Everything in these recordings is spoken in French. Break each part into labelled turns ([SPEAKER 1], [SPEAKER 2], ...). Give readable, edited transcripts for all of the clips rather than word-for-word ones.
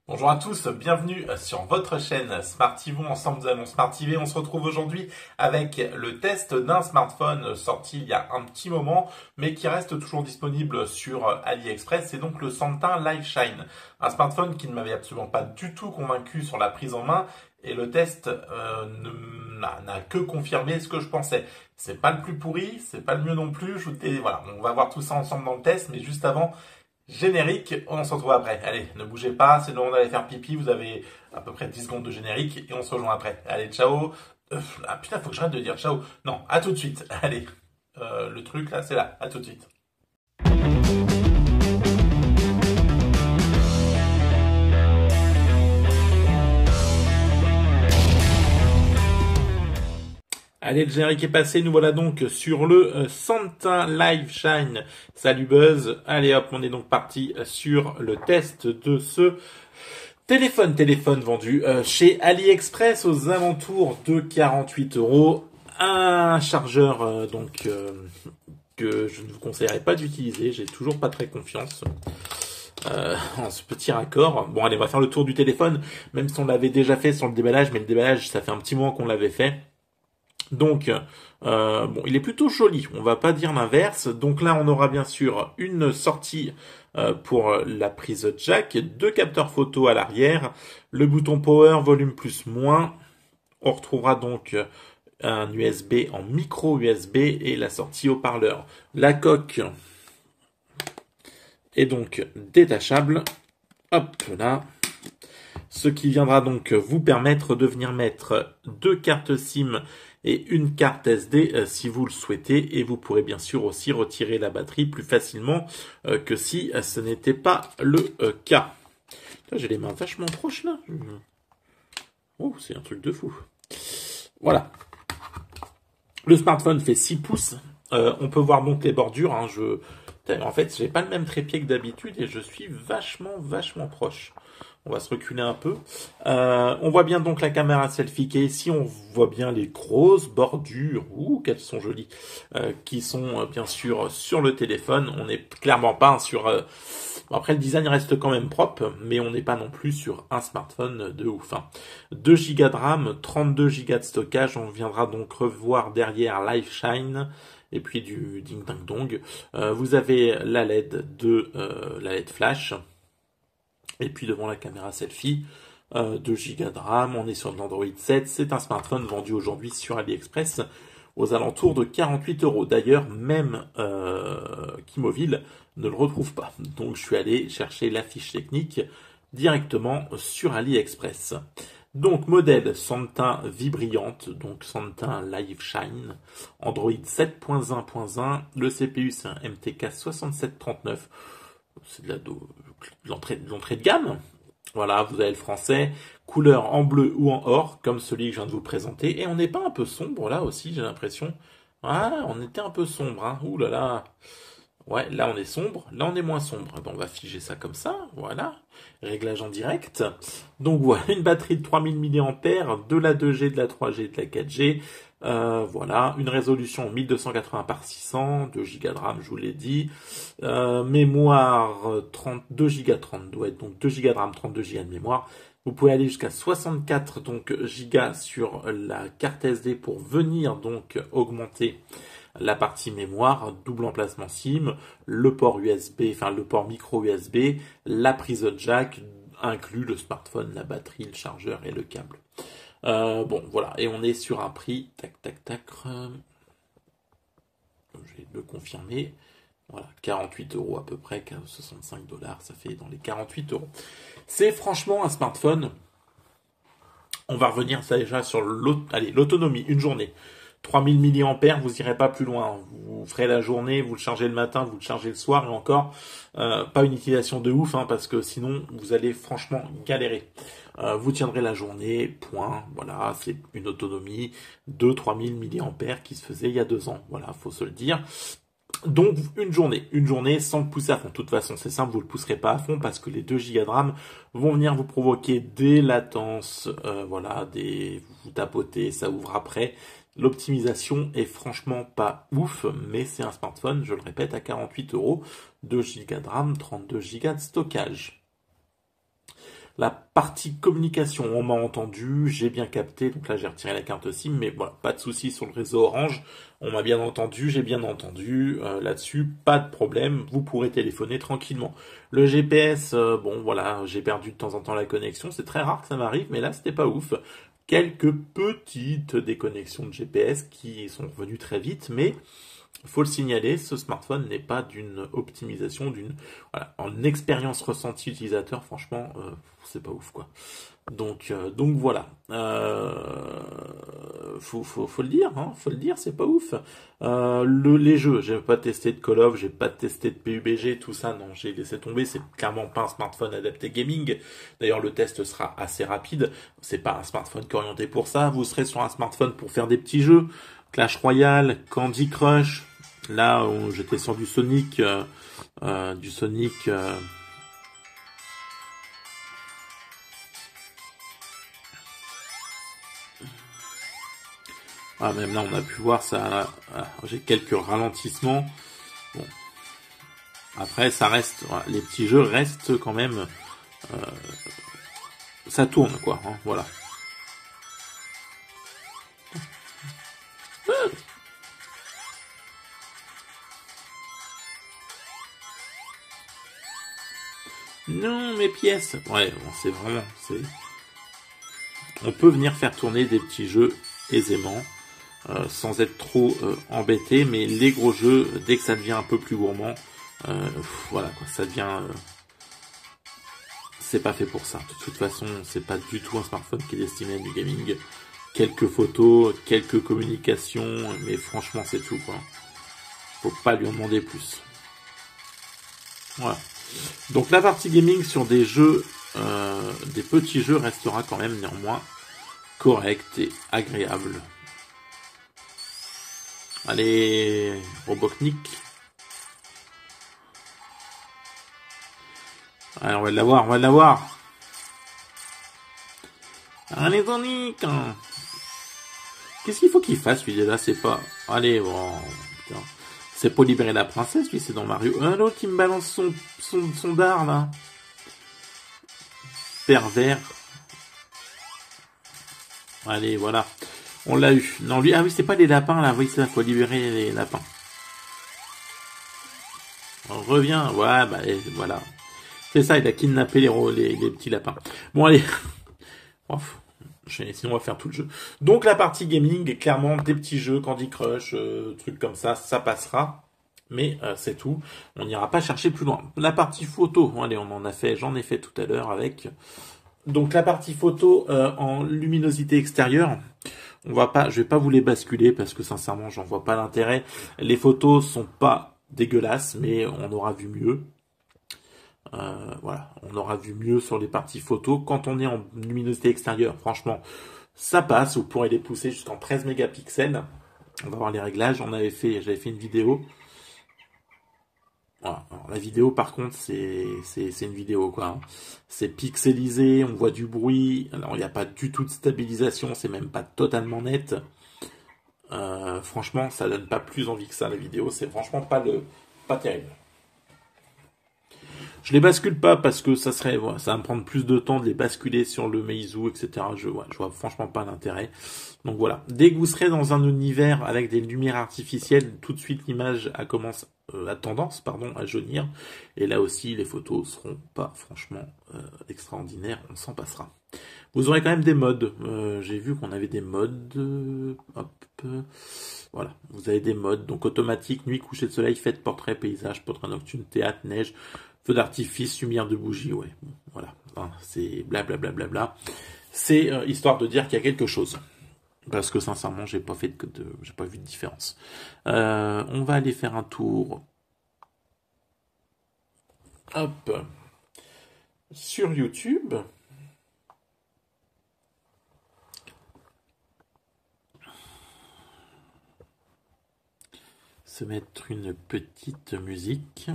[SPEAKER 1] Bonjour à tous, bienvenue sur votre chaîne Smart TV. Ensemble, nous allons Smart TV. On se retrouve aujourd'hui avec le test d'un smartphone sorti il y a un petit moment, mais qui reste toujours disponible sur AliExpress. C'est donc le Santin Live Shine, un smartphone qui ne m'avait absolument pas du tout convaincu sur la prise en main. Et le test n'a que confirmé ce que je pensais. C'est pas le plus pourri, c'est pas le mieux non plus. Voilà, on va voir tout ça ensemble dans le test, mais juste avant. Générique, on se retrouve après. Allez, ne bougez pas, c'est le moment d'aller faire pipi, vous avez à peu près 10 secondes de générique et on se rejoint après. Allez, ciao. Ah putain, faut que j'arrête de dire ciao. Non, à tout de suite. Allez, le truc là, c'est là, à tout de suite. Allez, le générique est passé, nous voilà donc sur le Santin Live Shine. Salut Buzz. Allez hop, on est donc parti sur le test de ce téléphone vendu chez AliExpress aux alentours de 48 €. Un chargeur que je ne vous conseillerais pas d'utiliser. J'ai toujours pas très confiance en ce petit raccord. Bon allez, on va faire le tour du téléphone, même si on l'avait déjà fait sur le déballage, mais le déballage, ça fait un petit moment qu'on l'avait fait. Donc, bon, il est plutôt joli, on va pas dire l'inverse. Donc là, on aura bien sûr une sortie pour la prise jack, deux capteurs photo à l'arrière, le bouton power, volume plus moins. On retrouvera donc un USB en micro USB et la sortie haut-parleur. La coque est donc détachable. Hop là. Ce qui viendra donc vous permettre de venir mettre deux cartes SIM et une carte SD si vous le souhaitez, et vous pourrez bien sûr aussi retirer la batterie plus facilement que si ce n'était pas le cas. J'ai les mains vachement proches là. Oh, c'est un truc de fou. Voilà. Le smartphone fait 6 pouces. On peut voir donc les bordures. En fait, j'ai pas le même trépied que d'habitude et je suis vachement proche. On va se reculer un peu. On voit bien donc la caméra selfie qui est ici. On voit bien les grosses bordures. Ouh, qu'elles sont jolies. Qui sont bien sûr sur le téléphone. On n'est clairement pas sur... Après, le design reste quand même propre, mais on n'est pas non plus sur un smartphone de ouf. 2 Go de RAM, 32 Go de stockage. On viendra donc revoir derrière Live Shine. Et puis du ding dang dong. Vous avez la la LED flash. Et puis devant la caméra selfie, 2 Go de RAM, on est sur de l'Android 7. C'est un smartphone vendu aujourd'hui sur AliExpress aux alentours de 48 €. D'ailleurs, même Kimobil ne le retrouve pas. Donc je suis allé chercher la fiche technique directement sur AliExpress. Donc modèle Santin Vibrillante, donc Santin Live Shine, Android 7.1.1, le CPU c'est un MTK 6739, c'est de l'entrée de gamme. Voilà, vous avez le français, couleur en bleu ou en or, comme celui que je viens de vous présenter, et on n'est pas un peu sombre là aussi, j'ai l'impression. Ah, on était un peu sombre, hein. Ouh là là. Ouais, là on est sombre, là on est moins sombre. Bon, on va figer ça comme ça, voilà. Réglage en direct. Donc voilà, une batterie de 3000 mAh, de la 2G, de la 3G, de la 4G. Voilà, une résolution 1280 par 600, 2 Go de RAM, je vous l'ai dit. Mémoire 32 Go 32, ouais, donc 2 Go de RAM, 32 Go de mémoire. Vous pouvez aller jusqu'à 64 donc Go sur la carte SD pour venir donc augmenter la partie mémoire, double emplacement SIM, le port USB, enfin le port micro USB, la prise jack, inclus le smartphone, la batterie, le chargeur et le câble. Bon, voilà, et on est sur un prix, tac, je vais le confirmer, voilà, 48 € à peu près, 65 $, ça fait dans les 48 €. C'est franchement un smartphone, on va revenir ça déjà sur l'autonomie, une journée. 3000 mAh, vous irez pas plus loin. Vous ferez la journée, vous le chargez le matin, vous le chargez le soir, et encore, pas une utilisation de ouf, parce que sinon, vous allez franchement galérer. Vous tiendrez la journée, point. Voilà, c'est une autonomie de 3000 mAh qui se faisait il y a 2 ans. Voilà, faut se le dire. Donc une journée sans le pousser à fond. De toute façon, c'est simple, vous le pousserez pas à fond parce que les 2 Go de RAM vont venir vous provoquer des latences, voilà, vous tapotez, ça ouvre après. L'optimisation est franchement pas ouf, mais c'est un smartphone, je le répète, à 48 €, 2 Go de RAM, 32 Go de stockage. La partie communication, on m'a entendu, j'ai bien capté, donc là j'ai retiré la carte SIM, mais voilà, pas de souci sur le réseau Orange, on m'a bien entendu, j'ai bien entendu, là-dessus, pas de problème, vous pourrez téléphoner tranquillement. Le GPS, bon voilà, j'ai perdu de temps en temps la connexion, c'est très rare que ça m'arrive, mais là c'était pas ouf. Quelques petites déconnexions de GPS qui sont revenues très vite, mais faut le signaler, ce smartphone n'est pas d'une optimisation, voilà, en expérience ressentie utilisateur, franchement, c'est pas ouf quoi. Donc voilà, faut le dire, hein, faut le dire, c'est pas ouf. Les jeux, j'ai pas testé de Call of, j'ai pas testé de PUBG, tout ça, non, j'ai laissé tomber. C'est clairement pas un smartphone adapté gaming. D'ailleurs, le test sera assez rapide. C'est pas un smartphone qui est orienté pour ça. Vous serez sur un smartphone pour faire des petits jeux, Clash Royale, Candy Crush. Là, j'étais sur du Sonic, Ah, même là, on a pu voir ça. J'ai quelques ralentissements. Bon. Après, ça reste. Voilà, les petits jeux restent quand même. Ça tourne, quoi. Hein, voilà. Non, mes pièces. Ouais, bon, c'est vraiment. On peut venir faire tourner des petits jeux aisément. Sans être trop embêté, mais les gros jeux, dès que ça devient un peu plus gourmand, voilà quoi, ça devient, c'est pas fait pour ça. De toute façon, c'est pas du tout un smartphone qui est destiné à du gaming. Quelques photos, quelques communications, mais franchement c'est tout quoi. Faut pas lui en demander plus. Voilà. Donc la partie gaming sur des jeux, des petits jeux restera quand même néanmoins correcte et agréable. Allez, Robotnik. Allez, on va l'avoir, on va l'avoir. Allez, Sonic. Qu'est-ce qu'il faut qu'il fasse, lui, là, c'est pas... Allez, bon, putain. C'est pour libérer la princesse, lui, c'est dans Mario. Un autre qui me balance son dard, là. Pervers. Allez, voilà. On l'a eu. Non, lui, ah oui, c'est pas les lapins, là. Oui, ça, faut libérer les lapins. On revient. Ouais, bah, voilà. C'est ça, il a kidnappé les petits lapins. Bon, allez. Sinon, on va faire tout le jeu. Donc, la partie gaming, clairement, des petits jeux, Candy Crush, trucs comme ça passera. Mais c'est tout. On n'ira pas chercher plus loin. La partie photo, allez, j'en ai fait tout à l'heure avec. Donc, la partie photo en luminosité extérieure. Je vais pas vous les basculer parce que sincèrement, j'en vois pas l'intérêt. Les photos sont pas dégueulasses, mais on aura vu mieux. Voilà, on aura vu mieux sur les parties photos. Quand on est en luminosité extérieure, franchement, ça passe. Vous pourrez les pousser jusqu'en 13 mégapixels. On va voir les réglages. J'avais fait une vidéo. Voilà. Alors, la vidéo, par contre, c'est une vidéo, quoi. Hein. C'est pixelisé, on voit du bruit. Alors, il n'y a pas du tout de stabilisation, c'est même pas totalement net. Franchement, ça donne pas plus envie que ça, la vidéo. C'est franchement pas terrible. Je les bascule pas parce que ça va me prendre plus de temps de les basculer sur le Meizu, etc. Je vois franchement pas l'intérêt. Donc voilà. Dès que vous serez dans un univers avec des lumières artificielles, tout de suite l'image a tendance à jaunir. Et là aussi, les photos seront pas franchement extraordinaires. On s'en passera. Vous aurez quand même des modes. J'ai vu qu'on avait des modes. Voilà, vous avez des modes. Donc automatique, nuit, coucher de soleil, fête, portrait, paysage, portrait nocturne, théâtre, neige, feu d'artifice, lumière de bougie. Ouais, bon, voilà. Enfin, c'est blablabla. Bla, bla, bla. C'est histoire de dire qu'il y a quelque chose. Parce que sincèrement, j'ai pas vu de différence. On va aller faire un tour. Hop. Sur YouTube. Se mettre une petite musique.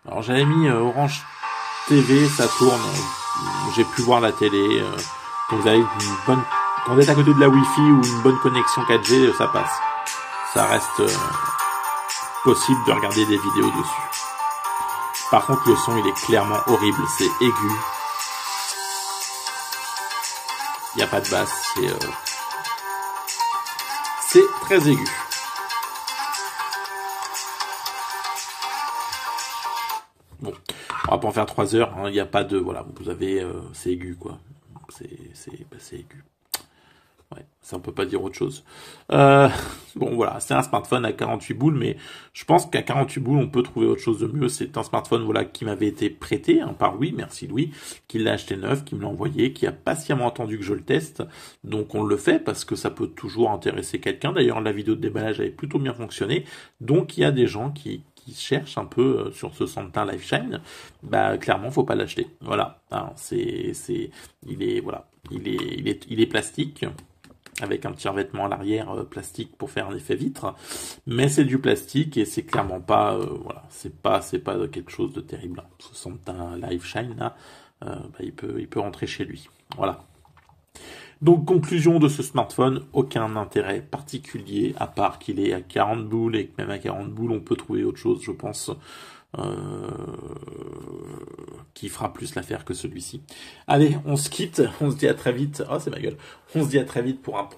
[SPEAKER 1] Alors j'avais mis Orange TV, ça tourne. j'ai pu voir la télé. Quand vous avez quand vous êtes à côté de la Wi-Fi ou une bonne connexion 4G, ça passe. Ça reste possible de regarder des vidéos dessus. Par contre, le son, il est clairement horrible. C'est aigu. Il n'y a pas de basse. C'est très aigu. Bon, on va pas en faire 3 heures. Il n'y a pas de... Voilà, vous avez... c'est aigu, quoi. C'est aigu. Ouais, ça on peut pas dire autre chose. Bon voilà, c'est un smartphone à 48 boules, mais je pense qu'à 48 boules, on peut trouver autre chose de mieux. C'est un smartphone voilà qui m'avait été prêté par Louis, merci Louis, qui l'a acheté neuf, qui me l'a envoyé, qui a patiemment attendu que je le teste. Donc on le fait parce que ça peut toujours intéresser quelqu'un. D'ailleurs, la vidéo de déballage avait plutôt bien fonctionné. Donc il y a des gens qui cherchent un peu sur ce Santin Lifeshine. Bah clairement, faut pas l'acheter. Voilà, hein, il est plastique, avec un petit revêtement à l'arrière plastique pour faire un effet vitre, mais c'est du plastique et c'est clairement pas voilà, c'est pas quelque chose de terrible. Ce Santin Lifeshine là, il peut rentrer chez lui. Voilà. Donc conclusion de ce smartphone, aucun intérêt particulier à part qu'il est à 40 boules et que même à 40 boules on peut trouver autre chose, je pense. Qui fera plus l'affaire que celui-ci. Allez, on se quitte, on se dit à très vite. Oh, c'est ma gueule. On se dit à très vite pour un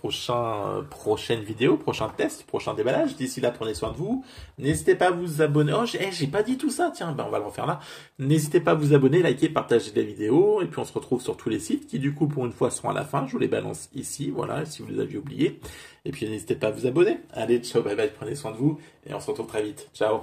[SPEAKER 1] prochaine vidéo, prochain test, prochain déballage. D'ici là, prenez soin de vous. N'hésitez pas à vous abonner. Oh, j'ai pas dit tout ça. Tiens, on va le refaire là. N'hésitez pas à vous abonner, liker, partager la vidéo. Et puis, on se retrouve sur tous les sites qui, du coup, pour une fois, seront à la fin. Je vous les balance ici. Voilà, si vous les aviez oubliés. Et puis, n'hésitez pas à vous abonner. Allez, ciao, bye bye. Prenez soin de vous. Et on se retrouve très vite. Ciao.